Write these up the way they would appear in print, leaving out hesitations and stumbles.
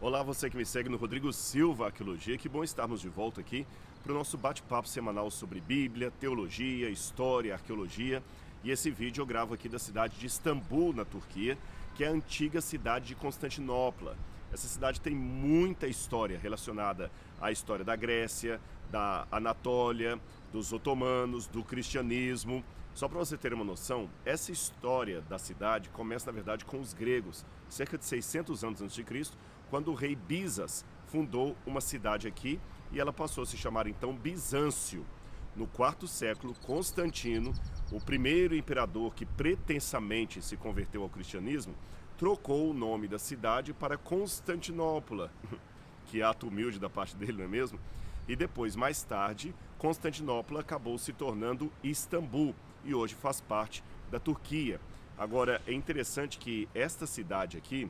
Olá, você que me segue no Rodrigo Silva Arqueologia. Que bom estarmos de volta aqui para o nosso bate-papo semanal sobre Bíblia, teologia, história, arqueologia. E esse vídeo eu gravo aqui da cidade de Istambul, na Turquia, que é a antiga cidade de Constantinopla. Essa cidade tem muita história relacionada à história da Grécia, da Anatólia, dos otomanos, do cristianismo. Só para você ter uma noção, essa história da cidade começa, na verdade, com os gregos, cerca de 600 anos antes de Cristo, quando o rei Bizas fundou uma cidade aqui e ela passou a se chamar então Bizâncio. No quarto século, Constantino, o primeiro imperador que pretensamente se converteu ao cristianismo, trocou o nome da cidade para Constantinopla. Que ato humilde da parte dele, não é mesmo? E depois, mais tarde, Constantinopla acabou se tornando Istambul e hoje faz parte da Turquia. Agora, é interessante que esta cidade aqui,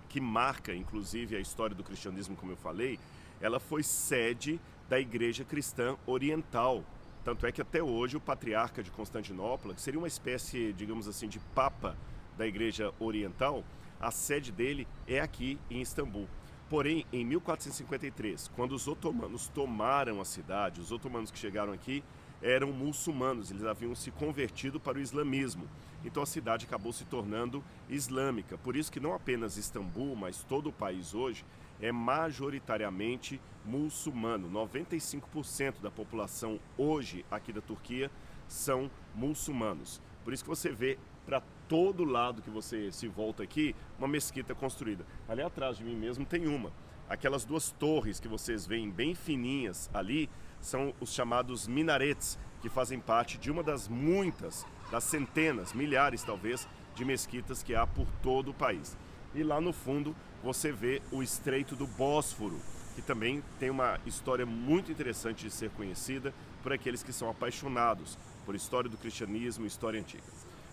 que marca inclusive a história do cristianismo, como eu falei, ela foi sede da Igreja Cristã Oriental. Tanto é que até hoje o patriarca de Constantinopla, que seria uma espécie, digamos assim, de papa da Igreja Oriental, a sede dele é aqui em Istambul. Porém, em 1453, quando os otomanos tomaram a cidade, os otomanos que chegaram aqui eram muçulmanos, eles haviam se convertido para o islamismo. Então a cidade acabou se tornando islâmica. Por isso que não apenas Istambul, mas todo o país hoje é majoritariamente muçulmano. 95% da população hoje aqui da Turquia são muçulmanos. Por isso que você vê para todo lado que você se volta aqui, uma mesquita construída. Ali atrás de mim mesmo tem uma. Aquelas duas torres que vocês veem bem fininhas ali são os chamados minaretes, que fazem parte de uma das muitas, das centenas, milhares talvez, de mesquitas que há por todo o país. E lá no fundo você vê o Estreito do Bósforo, que também tem uma história muito interessante de ser conhecida por aqueles que são apaixonados por história do cristianismo e história antiga.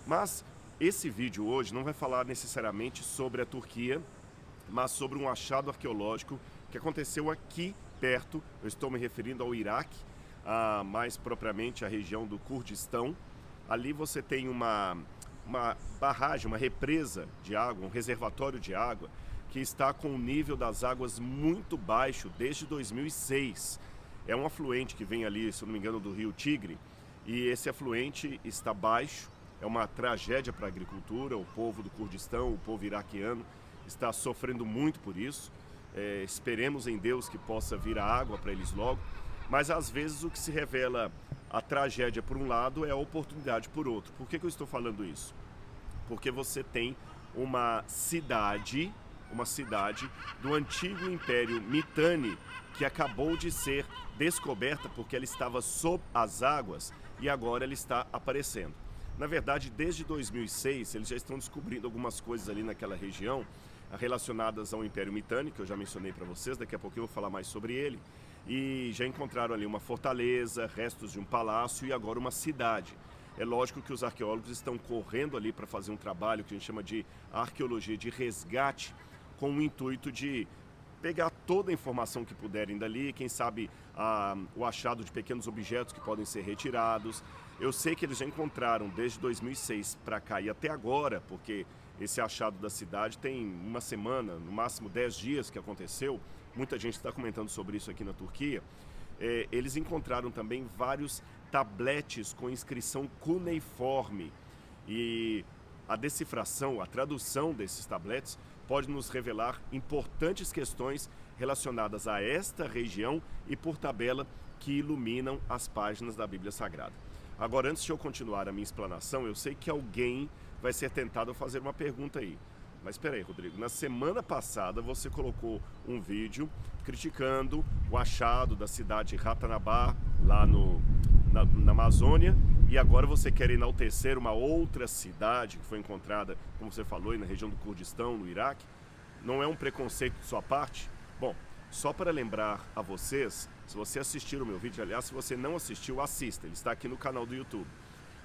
Mas esse vídeo hoje não vai falar necessariamente sobre a Turquia, mas sobre um achado arqueológico que aconteceu aqui perto. Eu estou me referindo ao Iraque, mais propriamente a região do Kurdistão. Ali você tem uma barragem, uma represa de água, um reservatório de água, que está com o nível das águas muito baixo desde 2006. É um afluente que vem ali, se eu não me engano, do rio Tigre, e esse afluente está baixo. É uma tragédia para a agricultura, o povo do Kurdistão, o povo iraquiano está sofrendo muito por isso. Esperemos em Deus que possa vir a água para eles logo, mas às vezes o que se revela a tragédia por um lado é a oportunidade por outro. Por que eu estou falando isso? Porque você tem uma cidade do antigo Império Mitanni que acabou de ser descoberta porque ela estava sob as águas e agora ela está aparecendo. Na verdade, desde 2006, eles já estão descobrindo algumas coisas ali naquela região relacionadas ao Império Mitanni, que eu já mencionei para vocês, daqui a pouco eu vou falar mais sobre ele, e já encontraram ali uma fortaleza, restos de um palácio e agora uma cidade. É lógico que os arqueólogos estão correndo ali para fazer um trabalho que a gente chama de arqueologia de resgate, com o intuito de pegar toda a informação que puderem dali, quem sabe o achado de pequenos objetos que podem ser retirados. Eu sei que eles já encontraram desde 2006 para cá e até agora, porque esse achado da cidade tem uma semana, no máximo 10 dias que aconteceu. Muita gente está comentando sobre isso aqui na Turquia. Eles encontraram também vários tabletes com inscrição cuneiforme. E a decifração, a tradução desses tabletes pode nos revelar importantes questões relacionadas a esta região e, por tabela, que iluminam as páginas da Bíblia Sagrada. Agora, antes de eu continuar a minha explanação, eu sei que alguém vai ser tentado a fazer uma pergunta aí. Mas espera aí, Rodrigo, na semana passada você colocou um vídeo criticando o achado da cidade de Ratanabá, lá na Amazônia, e agora você quer enaltecer uma outra cidade que foi encontrada, como você falou, na região do Kurdistão, no Iraque. Não é um preconceito de sua parte? Bom, só para lembrar a vocês, se você assistir o meu vídeo, aliás, se você não assistiu, assista, ele está aqui no canal do YouTube.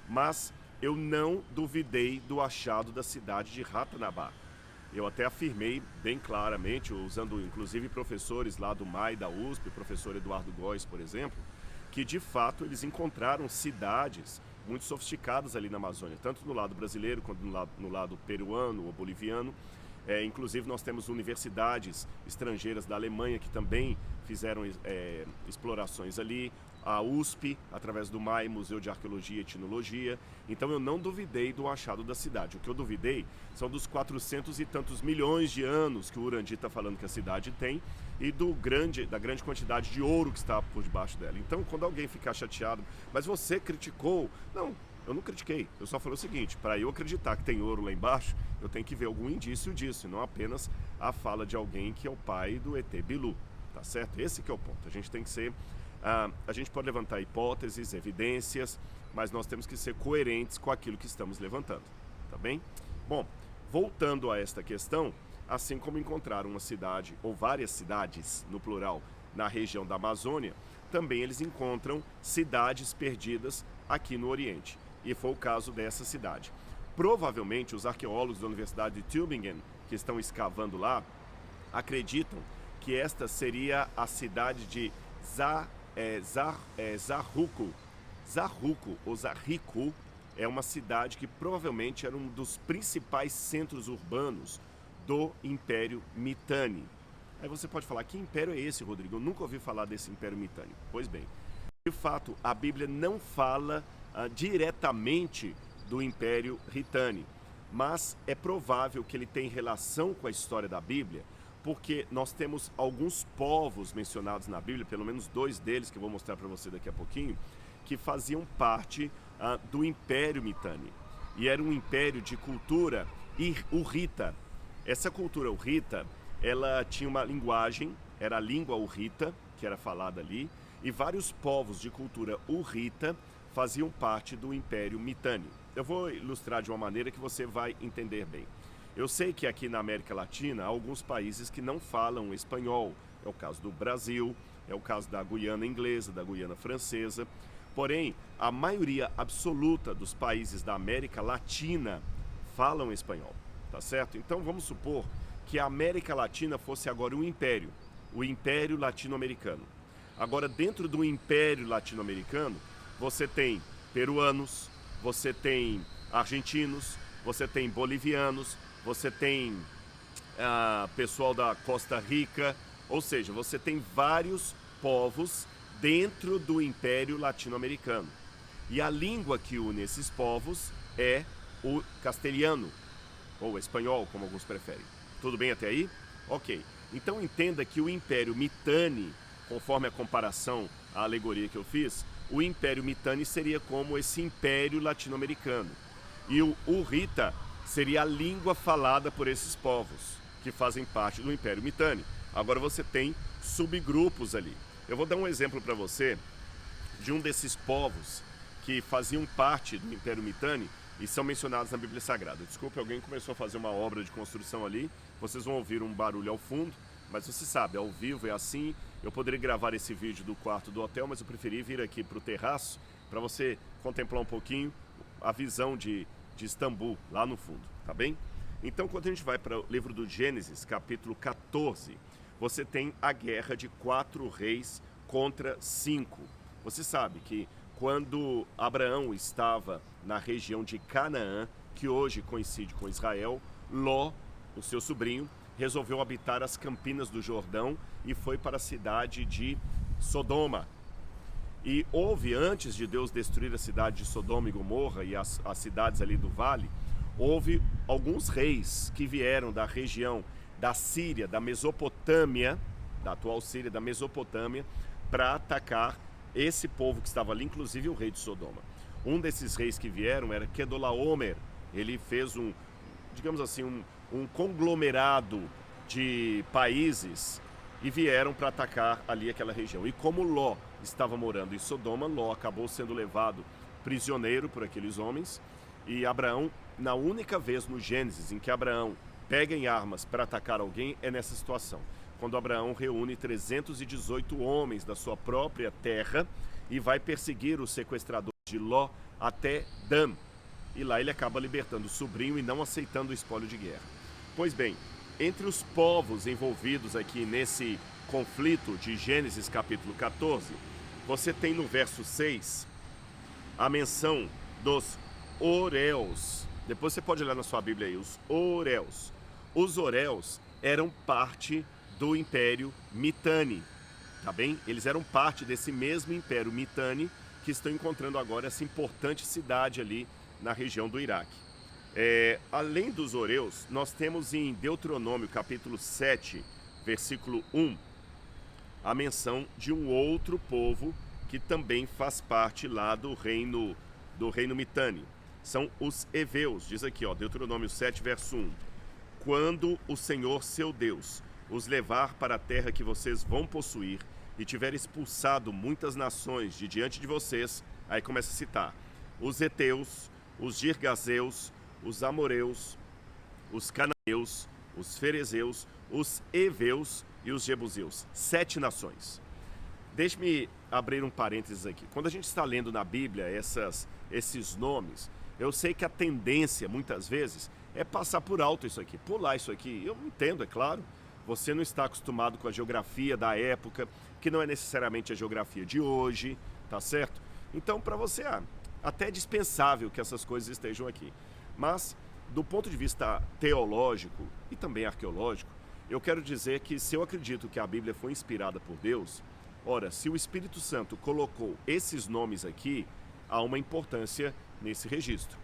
Mas eu não duvidei do achado da cidade de Ratanabá. Eu até afirmei bem claramente, usando inclusive professores lá do MAI, da USP, o professor Eduardo Góes, por exemplo, que de fato eles encontraram cidades muito sofisticadas ali na Amazônia, tanto no lado brasileiro quanto no lado peruano ou boliviano, Inclusive nós temos universidades estrangeiras da Alemanha que também fizeram explorações ali, a USP, através do MAI, Museu de Arqueologia e Etnologia. Então eu não duvidei do achado da cidade. O que eu duvidei são dos 400 e tantos milhões de anos que o Urandi está falando que a cidade tem e da grande quantidade de ouro que está por debaixo dela. Então, quando alguém ficar chateado, mas você criticou... Não, eu não critiquei. Eu só falei o seguinte, para eu acreditar que tem ouro lá embaixo, eu tenho que ver algum indício disso, e não apenas a fala de alguém que é o pai do ET Bilu, tá certo? Esse que é o ponto. A gente tem que ser... a gente pode levantar hipóteses, evidências, mas nós temos que ser coerentes com aquilo que estamos levantando, tá bem? Bom, voltando a esta questão, assim como encontraram uma cidade, ou várias cidades, no plural, na região da Amazônia, também eles encontram cidades perdidas aqui no Oriente. E foi o caso dessa cidade. Provavelmente os arqueólogos da Universidade de Tübingen, que estão escavando lá, acreditam que esta seria a cidade de Zarruco. Zarruco, ou Zarrico, é uma cidade que provavelmente era um dos principais centros urbanos do Império Mitanni. Aí você pode falar, que império é esse, Rodrigo? Eu nunca ouvi falar desse Império Mitanni. Pois bem, de fato, a Bíblia não fala diretamente do Império Mitanni, mas é provável que ele tenha relação com a história da Bíblia, porque nós temos alguns povos mencionados na Bíblia, pelo menos 2 deles, que eu vou mostrar para você daqui a pouquinho, que faziam parte do Império Mitanni. E era um império de cultura hurrita. Essa cultura hurrita, ela tinha uma linguagem, era a língua hurrita, que era falada ali, e vários povos de cultura hurrita faziam parte do Império Mitanni. Eu vou ilustrar de uma maneira que você vai entender bem. Eu sei que aqui na América Latina há alguns países que não falam espanhol. É o caso do Brasil, é o caso da Guiana inglesa, da Guiana francesa. Porém, a maioria absoluta dos países da América Latina falam espanhol, tá certo? Então vamos supor que a América Latina fosse agora um império, o Império Latino-Americano. Agora, dentro do Império Latino-Americano, você tem peruanos, você tem argentinos, você tem bolivianos, você tem pessoal da Costa Rica, ou seja, você tem vários povos dentro do Império Latino-Americano. E a língua que une esses povos é o castelhano, ou espanhol, como alguns preferem. Tudo bem até aí? Ok. Então entenda que o Império Mitanni, conforme a comparação, a alegoria que eu fiz, o Império Mitanni seria como esse Império Latino-Americano. E o hurrita seria a língua falada por esses povos, que fazem parte do Império Mitanni. Agora você tem subgrupos ali. Eu vou dar um exemplo para você de um desses povos que faziam parte do Império Mitanni e são mencionados na Bíblia Sagrada. Desculpe, alguém começou a fazer uma obra de construção ali, vocês vão ouvir um barulho ao fundo, mas você sabe, ao vivo é assim. Eu poderia gravar esse vídeo do quarto do hotel, mas eu preferi vir aqui para o terraço para você contemplar um pouquinho a visão de Istambul, lá no fundo, tá bem? Então, quando a gente vai para o livro do Gênesis, capítulo 14, você tem a guerra de 4 reis contra 5. Você sabe que quando Abraão estava na região de Canaã, que hoje coincide com Israel, Ló, o seu sobrinho, resolveu habitar as campinas do Jordão e foi para a cidade de Sodoma. E houve, antes de Deus destruir a cidade de Sodoma e Gomorra e as cidades ali do vale, houve alguns reis que vieram da região da Síria, da Mesopotâmia, da atual Síria, da Mesopotâmia, para atacar esse povo que estava ali, inclusive o rei de Sodoma. Um desses reis que vieram era Kedorlaomer. Ele fez digamos assim, um conglomerado de países e vieram para atacar ali aquela região. E como Ló estava morando em Sodoma, Ló acabou sendo levado prisioneiro por aqueles homens, e Abraão, na única vez no Gênesis em que Abraão pega em armas para atacar alguém, é nessa situação, quando Abraão reúne 318 homens da sua própria terra e vai perseguir o sequestrador de Ló até Dan. E lá ele acaba libertando o sobrinho e não aceitando o espólio de guerra. Pois bem, entre os povos envolvidos aqui nesse conflito de Gênesis capítulo 14, você tem no verso 6 a menção dos Oreus. Depois você pode olhar na sua Bíblia aí, os Oreus. os Horeus eram parte do Império Mitanni, tá bem? Eles eram parte desse mesmo Império Mitanni que estão encontrando agora essa importante cidade ali na região do Iraque. Além dos Horeus, nós temos em Deuteronômio capítulo 7, versículo 1, a menção de um outro povo que também faz parte lá do reino Mitanni. São os Eveus, diz aqui, ó, Deuteronômio 7, verso 1. Quando o Senhor, seu Deus, os levar para a terra que vocês vão possuir e tiver expulsado muitas nações de diante de vocês, aí começa a citar, os Heteus, os Girgazeus, os Amoreus, os Cananeus, os Ferezeus, os Eveus e os Jebuseus. 7 nações. Deixe-me abrir um parênteses aqui. Quando a gente está lendo na Bíblia esses nomes, eu sei que a tendência, muitas vezes, é passar por alto isso aqui, pular isso aqui. Eu entendo, é claro, você não está acostumado com a geografia da época, que não é necessariamente a geografia de hoje, tá certo? Então, para você, até é dispensável que essas coisas estejam aqui. Mas, do ponto de vista teológico e também arqueológico, eu quero dizer que se eu acredito que a Bíblia foi inspirada por Deus, ora, se o Espírito Santo colocou esses nomes aqui, há uma importância nesse registro.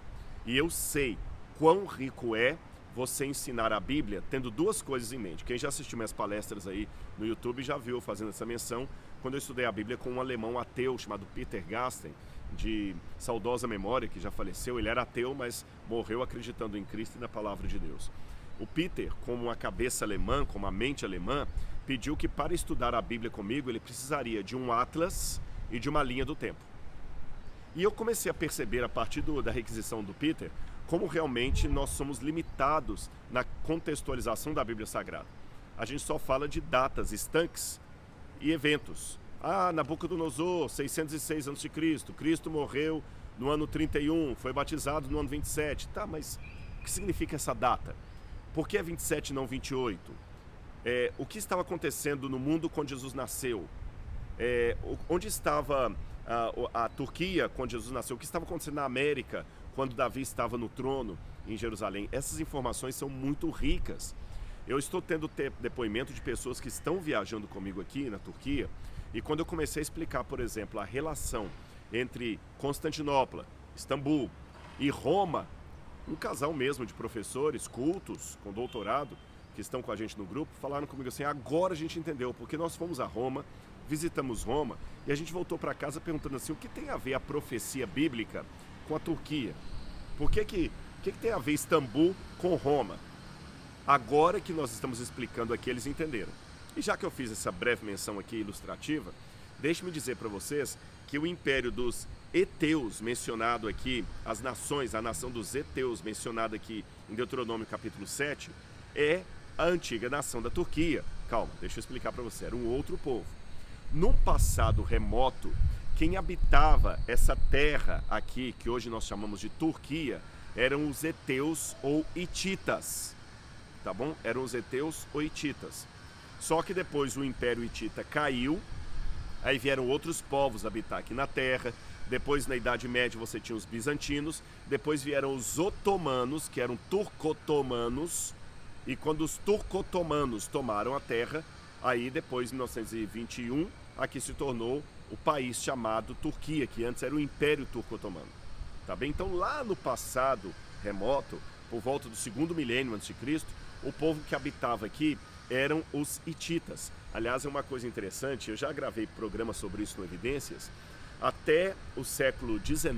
E eu sei quão rico é você ensinar a Bíblia tendo duas coisas em mente. Quem já assistiu minhas palestras aí no YouTube já viu eu fazendo essa menção quando eu estudei a Bíblia com um alemão ateu chamado Peter Gasten, de saudosa memória, que já faleceu. Ele era ateu, mas morreu acreditando em Cristo e na palavra de Deus. O Peter, como uma cabeça alemã, com uma mente alemã, pediu que para estudar a Bíblia comigo ele precisaria de um atlas e de uma linha do tempo. E eu comecei a perceber a partir da requisição do Peter como realmente nós somos limitados na contextualização da Bíblia Sagrada. A gente só fala de datas estanques e eventos. Nabucodonosor, 606 a.C., Cristo morreu no ano 31, foi batizado no ano 27. Tá, mas o que significa essa data? Por que é 27 e não 28? O que estava acontecendo no mundo quando Jesus nasceu? Onde estava a Turquia quando Jesus nasceu? O que estava acontecendo na América quando Davi estava no trono em Jerusalém? Essas informações são muito ricas. Eu estou tendo depoimento de pessoas que estão viajando comigo aqui na Turquia, e quando eu comecei a explicar, por exemplo, a relação entre Constantinopla, Istambul e Roma, um casal mesmo de professores cultos, com doutorado, que estão com a gente no grupo, falaram comigo assim, agora a gente entendeu, porque nós fomos a Roma, visitamos Roma, e a gente voltou para casa perguntando assim, o que tem a ver a profecia bíblica com a Turquia? Por que tem a ver Istambul com Roma? Agora que nós estamos explicando aqui, eles entenderam. E já que eu fiz essa breve menção aqui ilustrativa, deixe-me dizer para vocês que o império dos Heteus, mencionado aqui, as nações, a nação dos Heteus, mencionada aqui em Deuteronômio capítulo 7, é a antiga nação da Turquia. Calma, deixa eu explicar para você, era um outro povo. Num passado remoto, quem habitava essa terra aqui, que hoje nós chamamos de Turquia, eram os Heteus ou Hititas, tá bom? Eram os Heteus ou Hititas. Só que depois o Império Hitita caiu, aí vieram outros povos habitar aqui na terra, depois na Idade Média você tinha os bizantinos, depois vieram os otomanos, que eram turco-otomanos, e quando os turco-otomanos tomaram a terra, aí depois, em 1921, aqui se tornou o país chamado Turquia, que antes era o Império Turco-Otomano. Tá bem? Então lá no passado remoto, por volta do 2º milênio a.C., o povo que habitava aqui eram os hititas. Aliás, é uma coisa interessante, eu já gravei programa sobre isso no Evidências. Até o século XIX,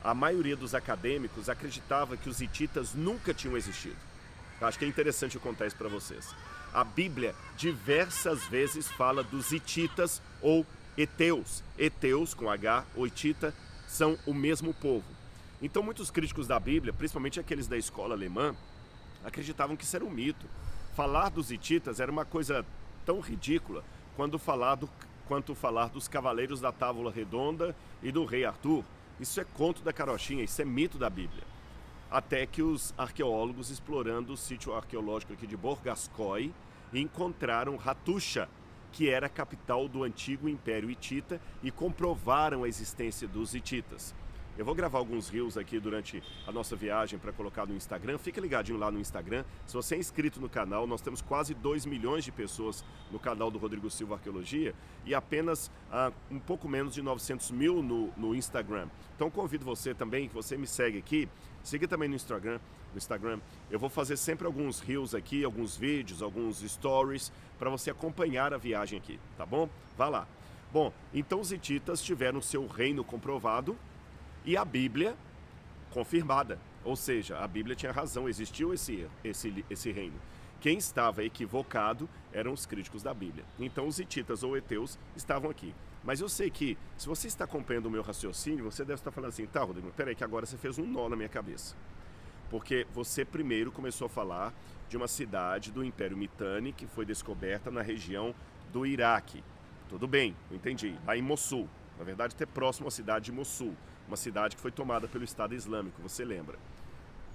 a maioria dos acadêmicos acreditava que os hititas nunca tinham existido. Acho que é interessante eu contar isso para vocês. A Bíblia diversas vezes fala dos hititas ou heteus. Heteus, com H, ou hitita, são o mesmo povo. Então muitos críticos da Bíblia, principalmente aqueles da escola alemã, acreditavam que isso era um mito. Falar dos hititas era uma coisa tão ridícula quanto falar dos cavaleiros da Távola Redonda e do rei Arthur. Isso é conto da carochinha, isso é mito da Bíblia. Até que os arqueólogos, explorando o sítio arqueológico aqui de Borgascoy, encontraram Hattusha, que era a capital do antigo Império Hitita, e comprovaram a existência dos hititas. Eu vou gravar alguns reels aqui durante a nossa viagem para colocar no Instagram. Fica ligadinho lá no Instagram. Se você é inscrito no canal, nós temos quase 2 milhões de pessoas no canal do Rodrigo Silva Arqueologia e apenas um pouco menos de 900 mil no Instagram. Então convido você também, que você me segue aqui, siga também no Instagram. Eu vou fazer sempre alguns reels aqui, alguns vídeos, alguns stories para você acompanhar a viagem aqui, tá bom? Vá lá. Bom, então os hititas tiveram seu reino comprovado e a Bíblia confirmada. Ou seja, a Bíblia tinha razão, existiu esse reino. Quem estava equivocado eram os críticos da Bíblia. Então os hititas ou heteus estavam aqui. Mas eu sei que, se você está acompanhando o meu raciocínio, você deve estar falando assim, tá, Rodrigo, peraí que agora você fez um nó na minha cabeça. Porque você primeiro começou a falar de uma cidade do Império Mitanni que foi descoberta na região do Iraque. Tudo bem, eu entendi. Lá em Mossul. Na verdade, até próximo à cidade de Mossul. Uma cidade que foi tomada pelo Estado Islâmico, você lembra.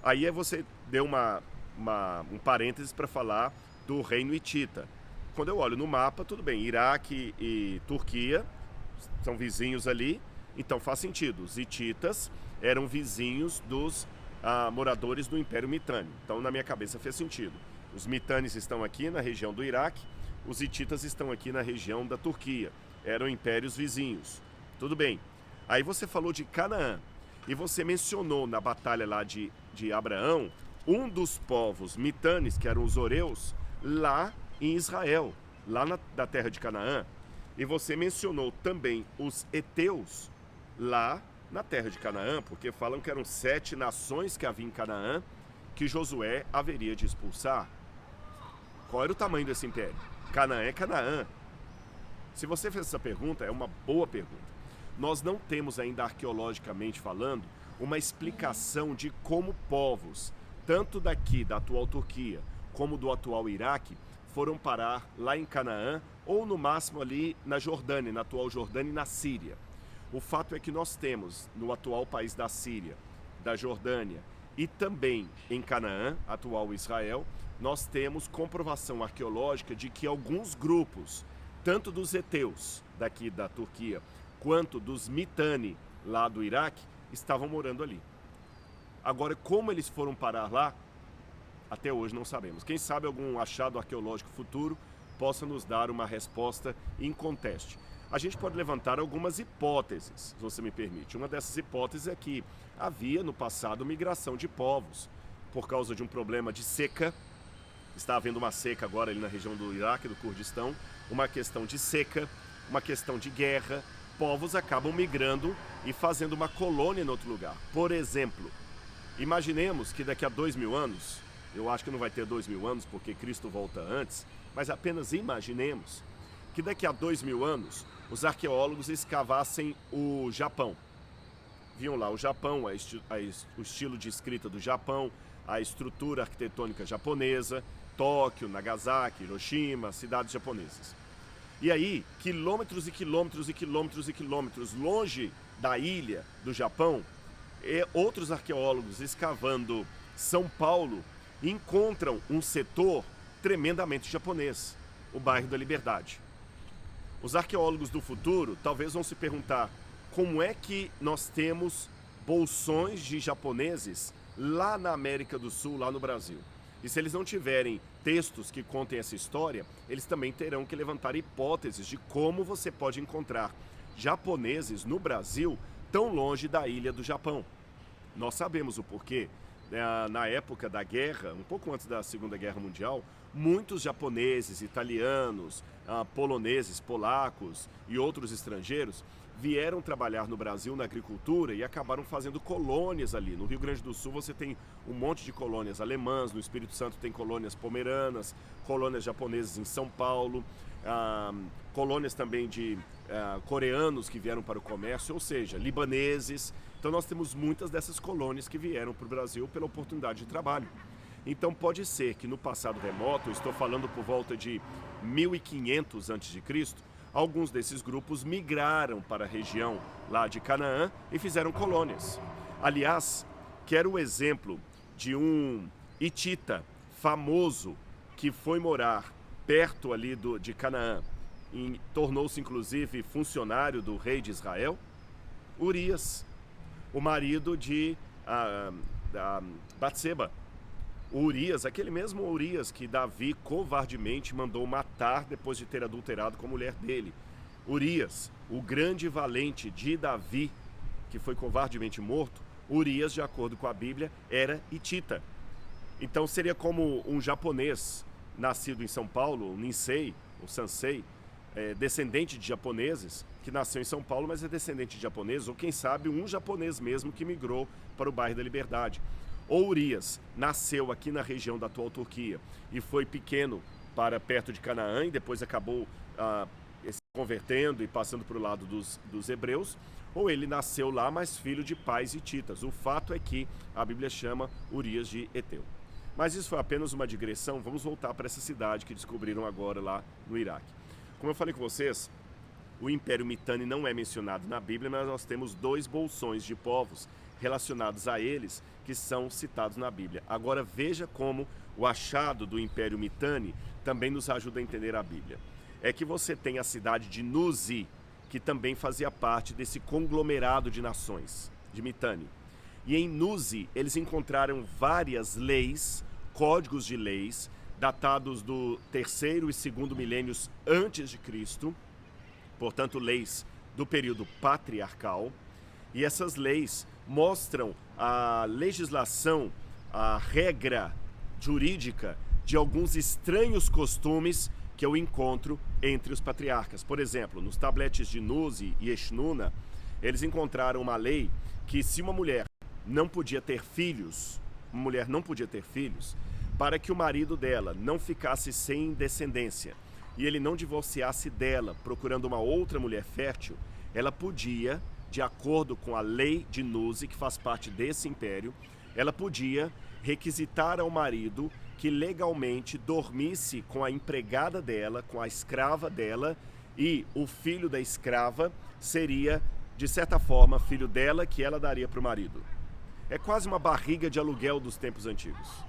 Aí você deu um parênteses para falar do reino hitita. Quando eu olho no mapa, tudo bem, Iraque e Turquia são vizinhos ali, então faz sentido. Os hititas eram vizinhos dos moradores do Império Mitanni. Então, na minha cabeça, fez sentido. Os mitanes estão aqui na região do Iraque, os hititas estão aqui na região da Turquia. Eram impérios vizinhos. Tudo bem. Aí você falou de Canaã. E você mencionou na batalha lá de Abraão, um dos povos mitanes, que eram os Horeus, lá em Israel, lá na terra de Canaã. E você mencionou também os heteus, lá na terra de Canaã, porque falam que eram 7 nações que havia em Canaã, que Josué haveria de expulsar. Qual era o tamanho desse império? Canaã é Canaã. Se você fez essa pergunta, é uma boa pergunta. Nós não temos ainda, arqueologicamente falando, uma explicação de como povos, tanto daqui, da atual Turquia, como do atual Iraque, foram parar lá em Canaã, ou no máximo ali na Jordânia, na atual Jordânia e na Síria. O fato é que nós temos, no atual país da Síria, da Jordânia e também em Canaã, atual Israel, nós temos comprovação arqueológica de que alguns grupos, tanto dos heteus, daqui da Turquia, quanto dos Mitanni, lá do Iraque, estavam morando ali. Agora, como eles foram parar lá, até hoje não sabemos. Quem sabe algum achado arqueológico futuro possa nos dar uma resposta em conteste. A gente pode levantar algumas hipóteses, se você me permite. Uma dessas hipóteses é que havia no passado migração de povos por causa de um problema de seca. Está havendo uma seca agora ali na região do Iraque, do Kurdistão, uma questão de seca, uma questão de guerra. Povos acabam migrando e fazendo uma colônia em outro lugar. Por exemplo, imaginemos que daqui a 2.000 anos, eu acho que não vai ter 2.000 anos porque Cristo volta antes, mas apenas imaginemos que daqui a 2.000 anos os arqueólogos escavassem o Japão. Viam lá o Japão, o estilo de escrita do Japão, a estrutura arquitetônica japonesa, Tóquio, Nagasaki, Hiroshima, cidades japonesas. E aí, quilômetros e quilômetros e quilômetros e quilômetros longe da ilha do Japão, outros arqueólogos escavando São Paulo encontram um setor tremendamente japonês, o bairro da Liberdade. Os arqueólogos do futuro talvez vão se perguntar como é que nós temos bolsões de japoneses lá na América do Sul, lá no Brasil. E se eles não tiverem textos que contem essa história, eles também terão que levantar hipóteses de como você pode encontrar japoneses no Brasil tão longe da ilha do Japão. Nós sabemos o porquê. Na época da guerra, um pouco antes da Segunda Guerra Mundial, muitos japoneses, italianos, poloneses, polacos e outros estrangeiros vieram trabalhar no Brasil na agricultura e acabaram fazendo colônias ali. No Rio Grande do Sul você tem um monte de colônias alemãs, no Espírito Santo tem colônias pomeranas, colônias japonesas em São Paulo, colônias também de coreanos que vieram para o comércio, ou seja, libaneses. Então nós temos muitas dessas colônias que vieram para o Brasil pela oportunidade de trabalho. Então pode ser que no passado remoto, eu estou falando por volta de 1500 a.C., alguns desses grupos migraram para a região lá de Canaã e fizeram colônias. Aliás, quero o exemplo de um hitita famoso que foi morar perto ali de Canaã e tornou-se inclusive funcionário do rei de Israel, Urias. o marido de Batseba. Urias, aquele mesmo Urias que Davi covardemente mandou matar depois de ter adulterado com a mulher dele. Urias, o grande valente de Davi, que foi covardemente morto, Urias, de acordo com a Bíblia, era hitita. Então seria como um japonês nascido em São Paulo, um Ninsei, ou Sansei, descendente de japoneses, que nasceu em São Paulo, mas é descendente de japoneses, ou quem sabe um japonês mesmo que migrou para o bairro da Liberdade. Ou Urias nasceu aqui na região da atual Turquia e foi pequeno para perto de Canaã e depois acabou se convertendo e passando para o lado dos hebreus, ou ele nasceu lá, mas filho de pais hititas. O fato é que a Bíblia chama Urias de Eteu. Mas isso foi apenas uma digressão. Vamos voltar para essa cidade que descobriram agora lá no Iraque. Como eu falei com vocês, o Império Mitanni não é mencionado na Bíblia, mas nós temos 2 bolsões de povos relacionados a eles que são citados na Bíblia. Agora veja como o achado do Império Mitanni também nos ajuda a entender a Bíblia. É que você tem a cidade de Nuzi, que também fazia parte desse conglomerado de nações, de Mitanni. E em Nuzi eles encontraram várias leis, códigos de leis, datados do 3º e 2º milênios antes de Cristo, portanto leis do período patriarcal, e essas leis mostram a legislação, a regra jurídica de alguns estranhos costumes que eu encontro entre os patriarcas. Por exemplo, nos tabletes de Nuzi e Eshnuna, eles encontraram uma lei que se uma mulher não podia ter filhos, para que o marido dela não ficasse sem descendência e ele não divorciasse dela procurando uma outra mulher fértil, ela podia, de acordo com a lei de Nuzi, que faz parte desse império, ela podia requisitar ao marido que legalmente dormisse com a empregada dela, com a escrava dela, e o filho da escrava seria, de certa forma, filho dela, que ela daria para o marido. É quase uma barriga de aluguel dos tempos antigos.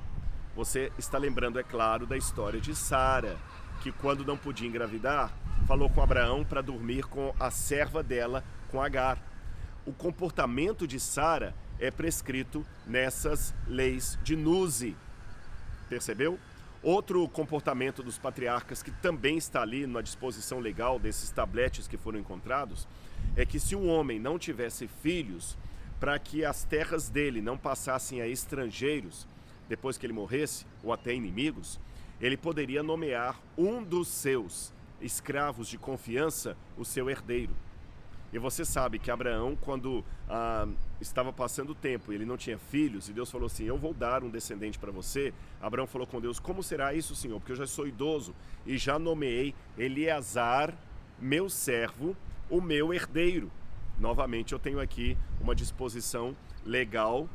Você está lembrando, é claro, da história de Sara, que quando não podia engravidar, falou com Abraão para dormir com a serva dela, com Agar. O comportamento de Sara é prescrito nessas leis de Nuzi. Percebeu? Outro comportamento dos patriarcas que também está ali na disposição legal desses tabletes que foram encontrados é que se um homem não tivesse filhos, para que as terras dele não passassem a estrangeiros depois que ele morresse, ou até inimigos, ele poderia nomear um dos seus escravos de confiança o seu herdeiro. E você sabe que Abraão, quando estava passando o tempo e ele não tinha filhos, e Deus falou assim, eu vou dar um descendente para você, Abraão falou com Deus, como será isso, Senhor? Porque eu já sou idoso e já nomeei Eleazar, meu servo, o meu herdeiro. Novamente eu tenho aqui uma disposição legal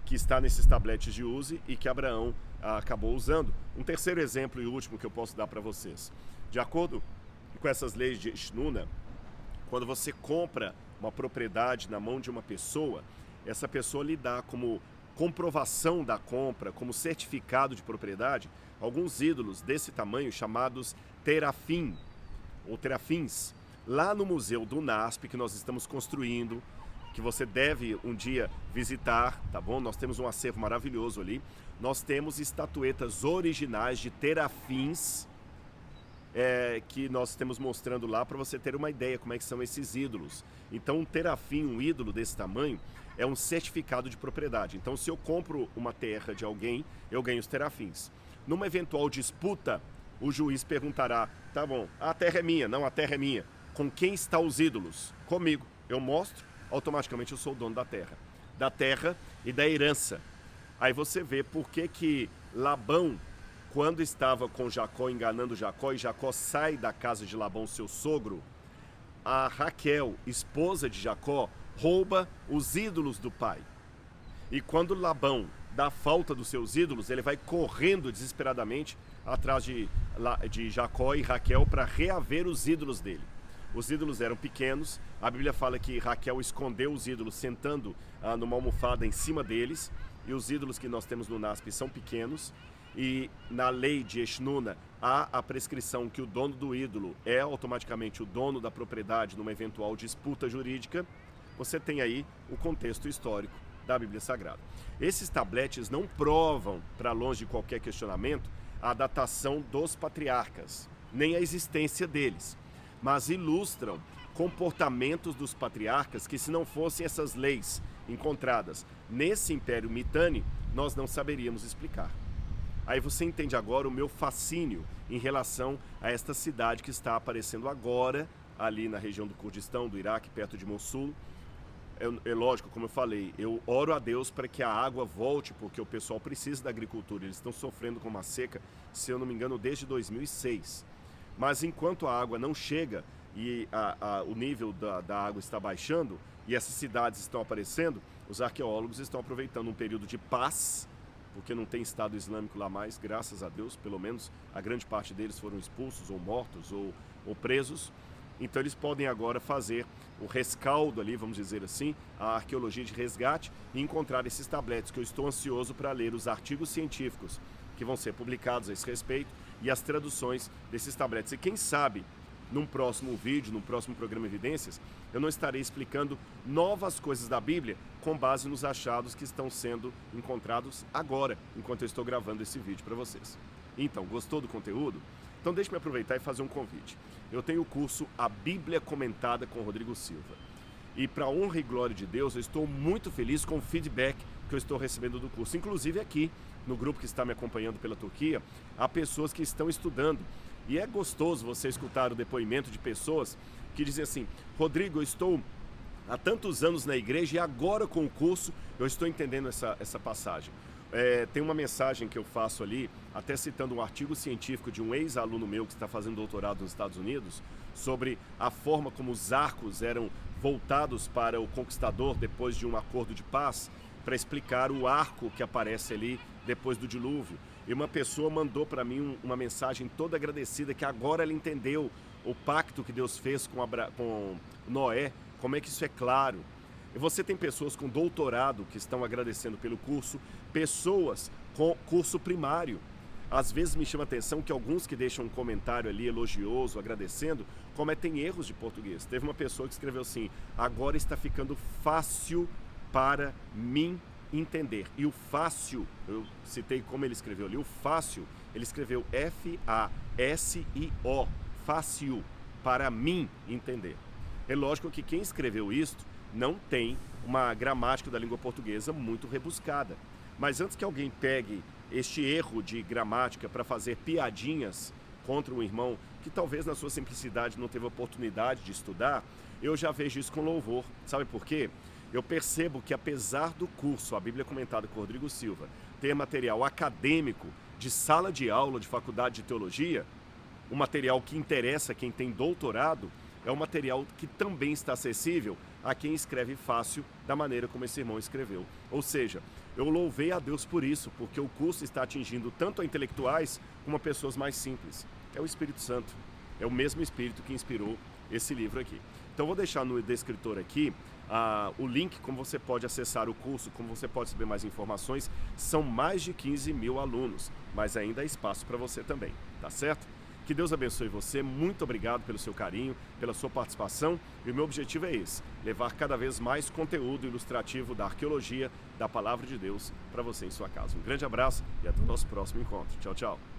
que está nesses tabletes de Uzi e que Abraão acabou usando. Um terceiro exemplo e último que eu posso dar para vocês. De acordo com essas leis de Eshnuna, quando você compra uma propriedade na mão de uma pessoa, essa pessoa lhe dá como comprovação da compra, como certificado de propriedade, alguns ídolos desse tamanho chamados terafim, ou terafins. Lá no Museu do NASP, que nós estamos construindo, que você deve um dia visitar, tá bom? Nós temos um acervo maravilhoso ali. Nós temos estatuetas originais de terafins, que nós estamos mostrando lá para você ter uma ideia como é que são esses ídolos. Então um terafim, um ídolo desse tamanho, é um certificado de propriedade. Então se eu compro uma terra de alguém, eu ganho os terafins. Numa eventual disputa, o juiz perguntará, tá bom, a terra é minha, não, a terra é minha. Com quem estão os ídolos? Comigo. Eu mostro, automaticamente eu sou o dono da terra e da herança. Aí você vê por que Labão, quando estava com Jacó, enganando Jacó, e Jacó sai da casa de Labão, seu sogro, a Raquel, esposa de Jacó, rouba os ídolos do pai. E quando Labão dá falta dos seus ídolos, ele vai correndo desesperadamente atrás de Jacó e Raquel para reaver os ídolos dele. Os ídolos eram pequenos, a Bíblia fala que Raquel escondeu os ídolos sentando numa almofada em cima deles, e os ídolos que nós temos no NASP são pequenos, e na lei de Eshnuna há a prescrição que o dono do ídolo é automaticamente o dono da propriedade numa eventual disputa jurídica, você tem aí o contexto histórico da Bíblia Sagrada. Esses tabletes não provam, para longe de qualquer questionamento, a datação dos patriarcas, nem a existência deles, mas ilustram comportamentos dos patriarcas que, se não fossem essas leis encontradas nesse Império Mitanni, nós não saberíamos explicar. Aí você entende agora o meu fascínio em relação a esta cidade que está aparecendo agora, ali na região do Kurdistão, do Iraque, perto de Mossul. É lógico, como eu falei, eu oro a Deus para que a água volte, porque o pessoal precisa da agricultura. Eles estão sofrendo com uma seca, se eu não me engano, desde 2006. Mas enquanto a água não chega e o nível da água está baixando e essas cidades estão aparecendo, os arqueólogos estão aproveitando um período de paz, porque não tem Estado Islâmico lá mais, graças a Deus, pelo menos a grande parte deles foram expulsos ou mortos ou presos. Então eles podem agora fazer o rescaldo ali, vamos dizer assim, a arqueologia de resgate e encontrar esses tabletes, que eu estou ansioso para ler os artigos científicos que vão ser publicados a esse respeito e as traduções desses tabletes. E quem sabe, num próximo vídeo, num próximo programa Evidências, eu não estarei explicando novas coisas da Bíblia com base nos achados que estão sendo encontrados agora, enquanto eu estou gravando esse vídeo para vocês. Então, gostou do conteúdo? Então deixe-me aproveitar e fazer um convite. Eu tenho o curso A Bíblia Comentada com Rodrigo Silva. E para honra e glória de Deus, eu estou muito feliz com o feedback que eu estou recebendo do curso. Inclusive aqui, no grupo que está me acompanhando pela Turquia, há pessoas que estão estudando. E é gostoso você escutar o depoimento de pessoas que dizem assim: Rodrigo, eu estou há tantos anos na igreja e agora com o curso eu estou entendendo essa passagem. Tem uma mensagem que eu faço ali, até citando um artigo científico de um ex-aluno meu que está fazendo doutorado nos Estados Unidos, sobre a forma como os arcos eram voltados para o conquistador depois de um acordo de paz, para explicar o arco que aparece ali depois do dilúvio. E uma pessoa mandou para mim uma mensagem toda agradecida, que agora ela entendeu o pacto que Deus fez com Noé, como é que isso é claro. E você tem pessoas com doutorado que estão agradecendo pelo curso, pessoas com curso primário. Às vezes me chama a atenção que alguns que deixam um comentário ali elogioso, agradecendo, cometem erros de português. Teve uma pessoa que escreveu assim: agora está ficando fácil para mim entender. E o fácil, eu citei como ele escreveu ali, o fácil, ele escreveu F-A-S-I-O, fácil, para mim entender. É lógico que quem escreveu isto não tem uma gramática da língua portuguesa muito rebuscada. Mas antes que alguém pegue este erro de gramática para fazer piadinhas contra um irmão que talvez na sua simplicidade não teve oportunidade de estudar, eu já vejo isso com louvor. Sabe por quê? Eu percebo que, apesar do curso A Bíblia Comentada com Rodrigo Silva ter material acadêmico de sala de aula de faculdade de teologia, o material que interessa a quem tem doutorado, é um material que também está acessível a quem escreve fácil, da maneira como esse irmão escreveu. Ou seja, eu louvei a Deus por isso, porque o curso está atingindo tanto a intelectuais como a pessoas mais simples. É o Espírito Santo, é o mesmo Espírito que inspirou esse livro aqui. Então vou deixar no descritor aqui o link como você pode acessar o curso, como você pode saber mais informações. São mais de 15 mil alunos, mas ainda há espaço para você também, tá certo? Que Deus abençoe você, muito obrigado pelo seu carinho, pela sua participação, e o meu objetivo é esse: levar cada vez mais conteúdo ilustrativo da arqueologia, da Palavra de Deus, para você em sua casa. Um grande abraço e até o nosso próximo encontro. Tchau, tchau.